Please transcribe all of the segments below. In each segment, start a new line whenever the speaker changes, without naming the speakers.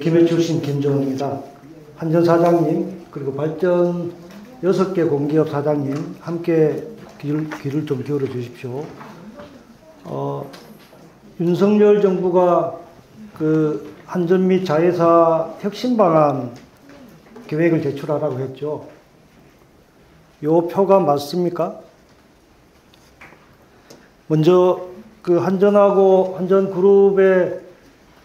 김해 출신 김정은입니다. 한전 사장님 그리고 발전 6개 공기업 사장님 함께 귀를 좀 기울여 주십시오. 윤석열 정부가 그 한전 및 자회사 혁신 방안 계획을 제출하라고 했죠. 요 표가 맞습니까? 먼저 그 한전하고 한전그룹의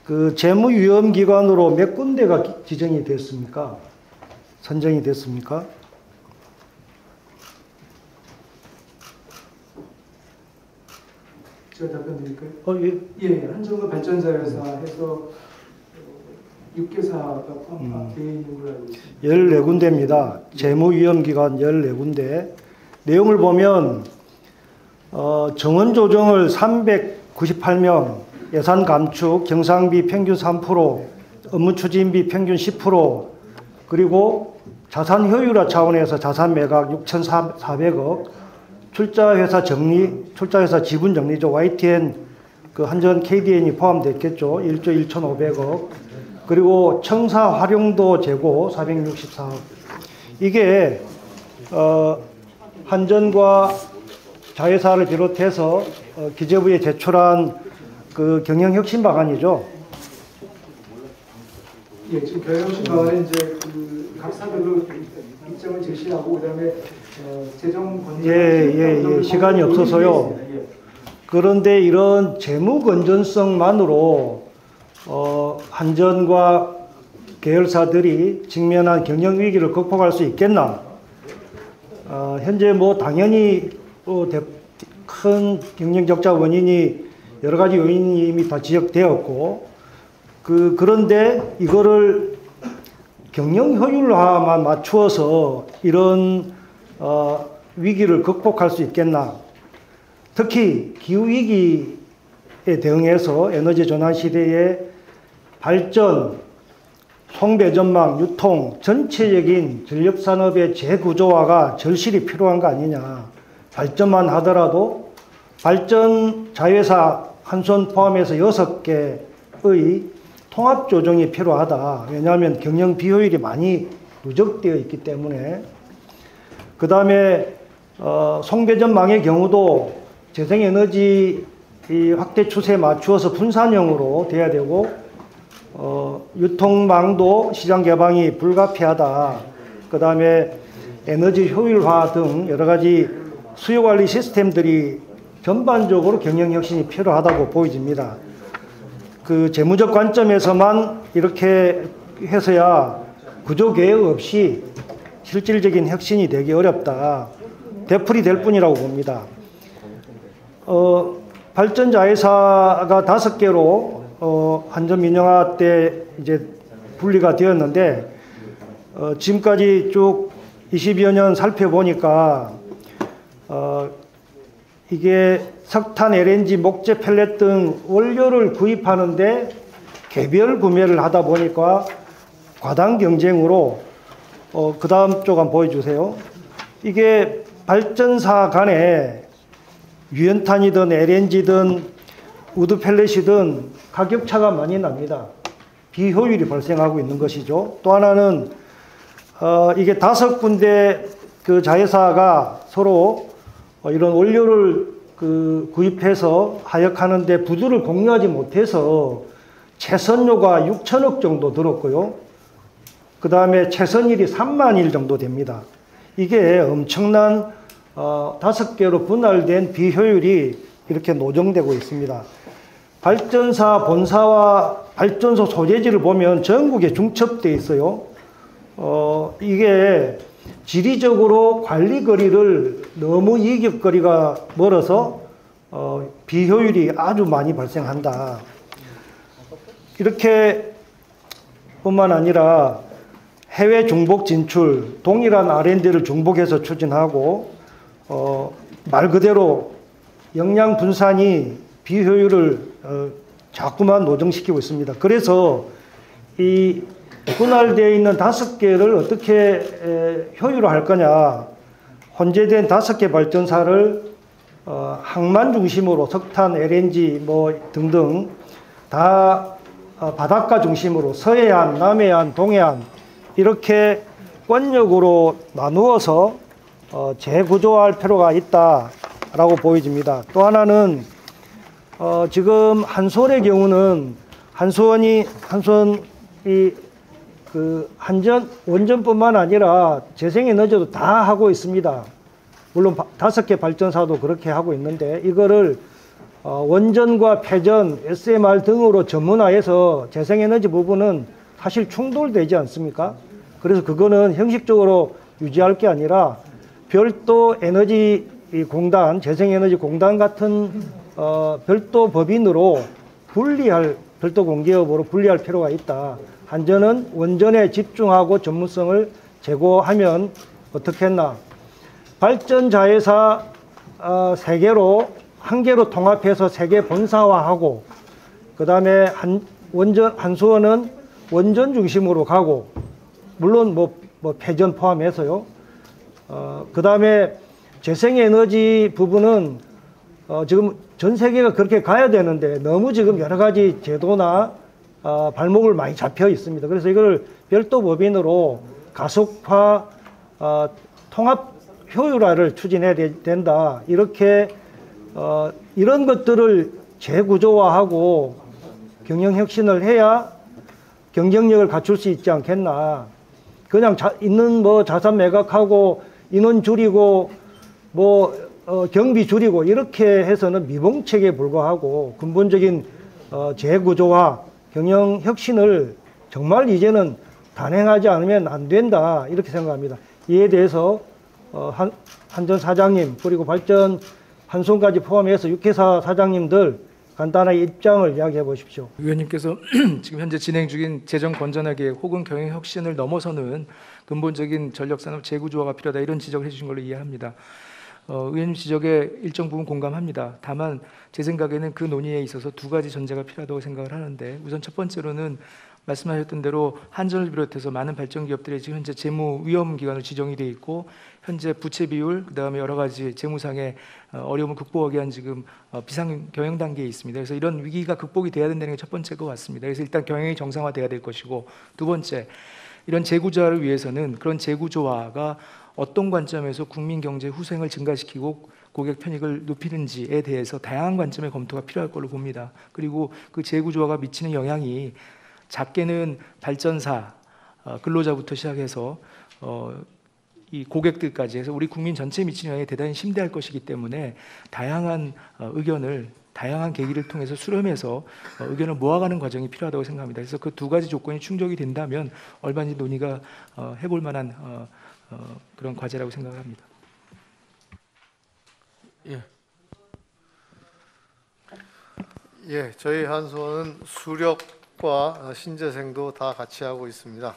그 재무위험기관으로 몇 군데가 지정이 됐습니까? 선정이 됐습니까?
제가 답변 드릴까요?
예.
예, 한전과 발전자회사 해서 6개사가 포함되어 있는 걸로 알고 있습니다.
14군데입니다. 재무위험기관 14군데. 내용을 보면 정원 조정을 398명, 예산 감축, 경상비 평균 3%, 업무 추진비 평균 10%, 그리고 자산 효율화 차원에서 자산 매각 6,400억, 출자회사 정리, 출자회사 지분 정리죠. YTN, 그 한전 KDN이 포함됐겠죠. 1조 1,500억. 그리고 청사 활용도 재고 464억. 이게, 한전과 자회사를 비롯해서 기재부에 제출한 그 경영혁신 방안이죠.
예, 지금 경영혁신 방안에 이제 그 각 사별로 일정을 제시하고 그다음에 재정 건전
시간이 없어서요.
예.
그런데 이런 재무 건전성만으로 한전과 계열사들이 직면한 경영 위기를 극복할 수 있겠나? 현재 뭐 당연히 큰 경영 적자 원인이 여러 가지 요인이 이미 다 지적되었고, 그런데 이거를 경영 효율화만 맞추어서 이런 위기를 극복할 수 있겠나? 특히 기후위기에 대응해서 에너지 전환 시대에 발전, 송배전망, 유통, 전체적인 전력산업의 재구조화가 절실히 필요한 거 아니냐. 발전만 하더라도 발전 자회사 한손 포함해서 6개의 통합 조정이 필요하다. 왜냐하면 경영 비효율이 많이 누적되어 있기 때문에. 그 다음에 송배전망의 경우도 재생에너지 확대 추세에 맞추어서 분산형으로 돼야 되고, 유통망도 시장 개방이 불가피하다. 그 다음에 에너지 효율화 등 여러 가지 수요관리 시스템들이 전반적으로 경영혁신이 필요하다고 보여집니다. 그 재무적 관점에서만 이렇게 해서야 구조개혁 없이 실질적인 혁신이 되기 어렵다. 되풀이 될 뿐이라고 봅니다. 발전자회사가 5개로 한전 민영화 때 이제 분리가 되었는데, 지금까지 쭉 20여 년 살펴보니까 이게 석탄, LNG, 목재, 펠렛 등 원료를 구입하는데 개별 구매를 하다 보니까 과당 경쟁으로, 그 다음 쪽 한번 보여주세요. 이게 발전사 간에 유연탄이든 LNG든 우드 펠렛이든 가격 차가 많이 납니다. 비효율이 발생하고 있는 것이죠. 또 하나는 이게 5군데 그 자회사가 서로 이런 원료를 구입해서 하역하는데 부두를 공유하지 못해서 채선료가 6천억 정도 들었고요. 그 다음에 채선일이 3만 일 정도 됩니다. 이게 엄청난 5개로 분할된 비효율이 이렇게 노정되고 있습니다. 발전사 본사와 발전소 소재지를 보면 전국에 중첩되어 있어요. 이게 지리적으로 관리 거리를 너무 이격거리가 멀어서 비효율이 아주 많이 발생한다. 이렇게 뿐만 아니라 해외 중복 진출, 동일한 R&D를 중복해서 추진하고 말 그대로 역량 분산이 비효율을 자꾸만 노정시키고 있습니다. 그래서 이 분할되어 있는 5개를 어떻게 효율화할 거냐. 혼재된 5개 발전사를 항만 중심으로 석탄, LNG 뭐 등등 다 바닷가 중심으로 서해안, 남해안, 동해안 이렇게 권역으로 나누어서 재구조할 필요가 있다라고 보여집니다. 또 하나는 지금 한수원의 경우는 한수원이 그 원전뿐만 아니라 재생에너지도 다 하고 있습니다. 물론 5개 발전사도 그렇게 하고 있는데 이거를 원전과 폐전, SMR 등으로 전문화해서 재생에너지 부분은 사실 충돌되지 않습니까? 그래서 그거는 형식적으로 유지할 게 아니라 별도 에너지 공단, 재생에너지 공단 같은 별도 법인으로 별도 공기업으로 분리할 필요가 있다. 한전은 원전에 집중하고 전문성을 제고하면 어떻겠나? 발전자회사 3개로 한 개로 통합해서 3개 본사화하고, 그 다음에 한수원은 원전 중심으로 가고, 물론 뭐 폐전 포함해서요. 그 다음에 재생에너지 부분은 지금 전 세계가 그렇게 가야 되는데 너무 지금 여러 가지 제도나 발목을 많이 잡혀 있습니다. 그래서 이걸 별도 법인으로 가속화, 통합 효율화를 추진해야 된다. 이렇게 이런 것들을 재구조화하고 경영혁신을 해야 경쟁력을 갖출 수 있지 않겠나. 그냥 있는 자산 매각하고 인원 줄이고 경비 줄이고 이렇게 해서는 미봉책에 불과하고 근본적인 재구조화, 경영혁신을 정말 이제는 단행하지 않으면 안 된다. 이렇게 생각합니다. 이에 대해서 한전 사장님 그리고 한수원까지 포함해서 6회사 사장님들 간단하게 입장을 이야기해 보십시오.
의원님께서 지금 현재 진행 중인 재정 건전화 계획 혹은 경영 혁신을 넘어서는 근본적인 전력산업 재구조화가 필요하다 이런 지적을 해주신 걸로 이해합니다. 의원님 지적에 일정 부분 공감합니다. 다만 제 생각에는 그 논의에 있어서 2가지 전제가 필요하다고 생각을 하는데, 우선 첫 번째로는 말씀하셨던 대로 한전을 비롯해서 많은 발전 기업들이 지금 현재 재무 위험 기관으로 지정이 되어 있고 현재 부채 비율, 그다음에 여러 가지 재무상의 어려움을 극복하기 위한 지금 비상 경영 단계에 있습니다. 그래서 이런 위기가 극복이 돼야 된다는 게 첫 번째일 것 같습니다. 그래서 일단 경영이 정상화돼야 될 것이고, 두 번째, 이런 재구조화를 위해서는 그런 재구조화가 어떤 관점에서 국민 경제 후생을 증가시키고 고객 편익을 높이는지에 대해서 다양한 관점의 검토가 필요할 걸로 봅니다. 그리고 그 재구조화가 미치는 영향이 작게는 발전사, 근로자부터 시작해서 이 고객들까지 해서 우리 국민 전체에 미치는 영향이 대단히 심대할 것이기 때문에 다양한 의견을 다양한 계기를 통해서 수렴해서 의견을 모아가는 과정이 필요하다고 생각합니다. 그래서 그 2가지 조건이 충족이 된다면 얼마든지 논의가 해볼 만한 그런 과제라고 생각합니다.
예, 저희 한수원은 수력과 신재생도 다 같이 하고 있습니다.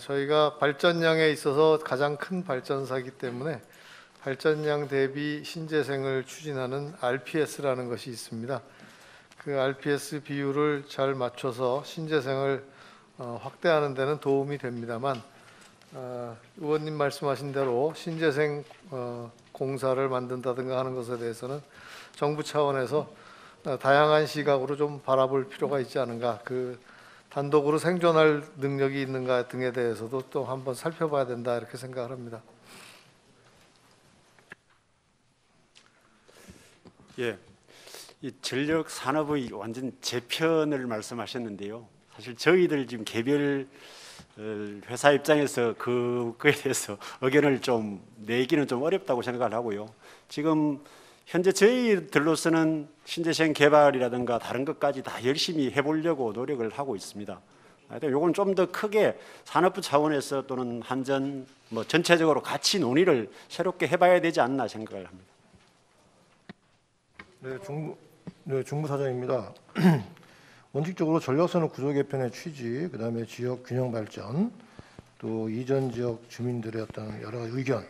저희가 발전량에 있어서 가장 큰 발전사이기 때문에 발전량 대비 신재생을 추진하는 RPS라는 것이 있습니다. 그 RPS 비율을 잘 맞춰서 신재생을 확대하는 데는 도움이 됩니다만, 의원님 말씀하신 대로 신재생 공사를 만든다든가 하는 것에 대해서는 정부 차원에서 다양한 시각으로 좀 바라볼 필요가 있지 않은가, 그 단독으로 생존할 능력이 있는가 등에 대해서도 또 한번 살펴봐야 된다 이렇게 생각을 합니다.
예, 이 전력 산업의 완전 재편을 말씀하셨는데요. 사실 저희들 지금 개별 회사 입장에서 그거에 대해서 의견을 좀 내기는 좀 어렵다고 생각을 하고요. 지금 현재 저희들로서는 신재생 개발이라든가 다른 것까지 다 열심히 해보려고 노력을 하고 있습니다. 이건 좀 더 크게 산업부 차원에서 또는 한전 전체적으로 같이 논의를 새롭게 해봐야 되지 않나 생각을 합니다.
네, 중부사장입니다. 원칙적으로 전력산업 구조 개편의 취지, 그다음에 지역 균형 발전, 또 이전 지역 주민들의 어떤 여러 가지 의견,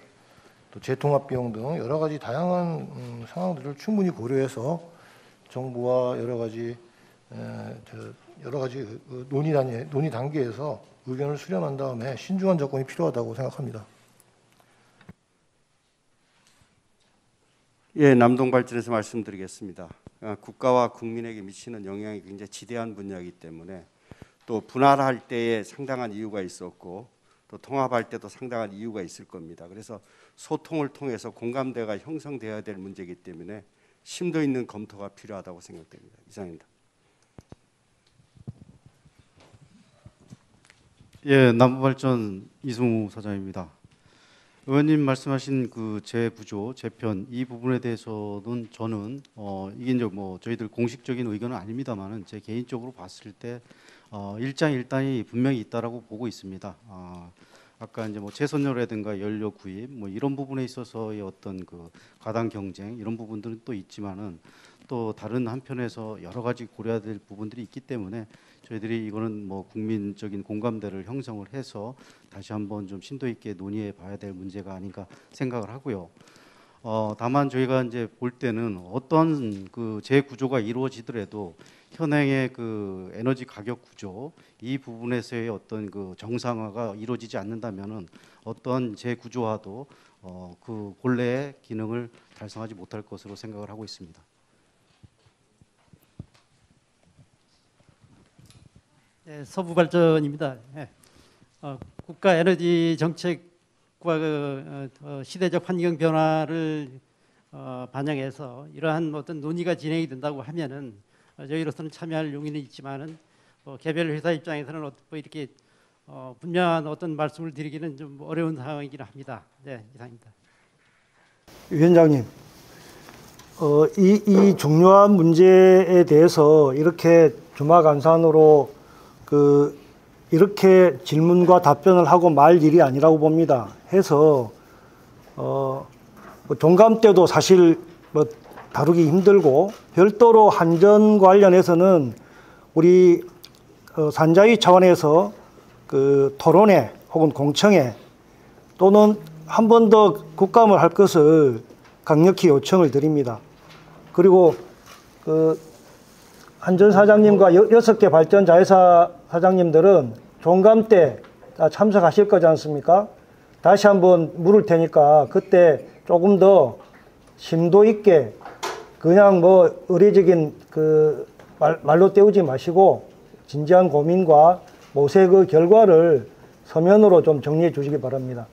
또 재통합 비용 등 여러 가지 다양한 상황들을 충분히 고려해서 정부와 여러 가지 논의 단계에서 의견을 수렴한 다음에 신중한 접근이 필요하다고 생각합니다.
예, 남동발전에서 말씀드리겠습니다. 국가와 국민에게 미치는 영향이 굉장히 지대한 분야이기 때문에 또 분할할 때에 상당한 이유가 있었고 또 통합할 때도 상당한 이유가 있을 겁니다. 그래서 소통을 통해서 공감대가 형성되어야 될 문제이기 때문에 심도 있는 검토가 필요하다고 생각됩니다. 이상입니다.
예, 남부발전 이승우 사장입니다. 의원님 말씀하신 그 재구조, 재편 이 부분에 대해서는 저는 이게 이제 뭐 저희들 공식적인 의견은 아닙니다만은 제 개인적으로 봤을 때 일장일단이 분명히 있다라고 보고 있습니다. 아까 이제 뭐 채선료라든가 연료 구입 뭐 이런 부분에 있어서의 어떤 그 가당 경쟁 이런 부분들은 또 있지만은 또 다른 한편에서 여러 가지 고려해야 될 부분들이 있기 때문에 저희들이 이거는 뭐 국민적인 공감대를 형성을 해서 다시 한번 좀 심도 있게 논의해 봐야 될 문제가 아닌가 생각을 하고요. 다만 저희가 이제 볼 때는 어떤 그 재구조가 이루어지더라도 현행의 그 에너지 가격 구조 이 부분에서의 어떤 그 정상화가 이루어지지 않는다면은 어떤 재구조화도 그 본래의 기능을 달성하지 못할 것으로 생각을 하고 있습니다.
네, 서부발전입니다. 네. 국가 에너지 정책과 그 시대적 환경 변화를 반영해서 이러한 어떤 논의가 진행이 된다고 하면은 저희로서는 참여할 용의는 있지만은 개별 회사 입장에서는 뭐 이렇게 분명한 어떤 말씀을 드리기는 좀 어려운 상황이긴 합니다. 네, 이상입니다.
위원장님, 이 중요한 문제에 대해서 이렇게 주마간산으로 이렇게 질문과 답변을 하고 말 일이 아니라고 봅니다. 해서 뭐 종감 때도 사실 뭐 다루기 힘들고 별도로 한전 관련해서는 우리 산자위 차원에서 그 토론회 혹은 공청회 또는 한 번 더 국감을 할 것을 강력히 요청을 드립니다. 그리고 한전 사장님과 6개 발전 자회사 사장님들은 종감 때 참석하실 거지 않습니까? 다시 한번 물을 테니까 그때 조금 더 심도 있게 그냥 뭐 의례적인 말로 때우지 마시고 진지한 고민과 모색의 결과를 서면으로 좀 정리해 주시기 바랍니다.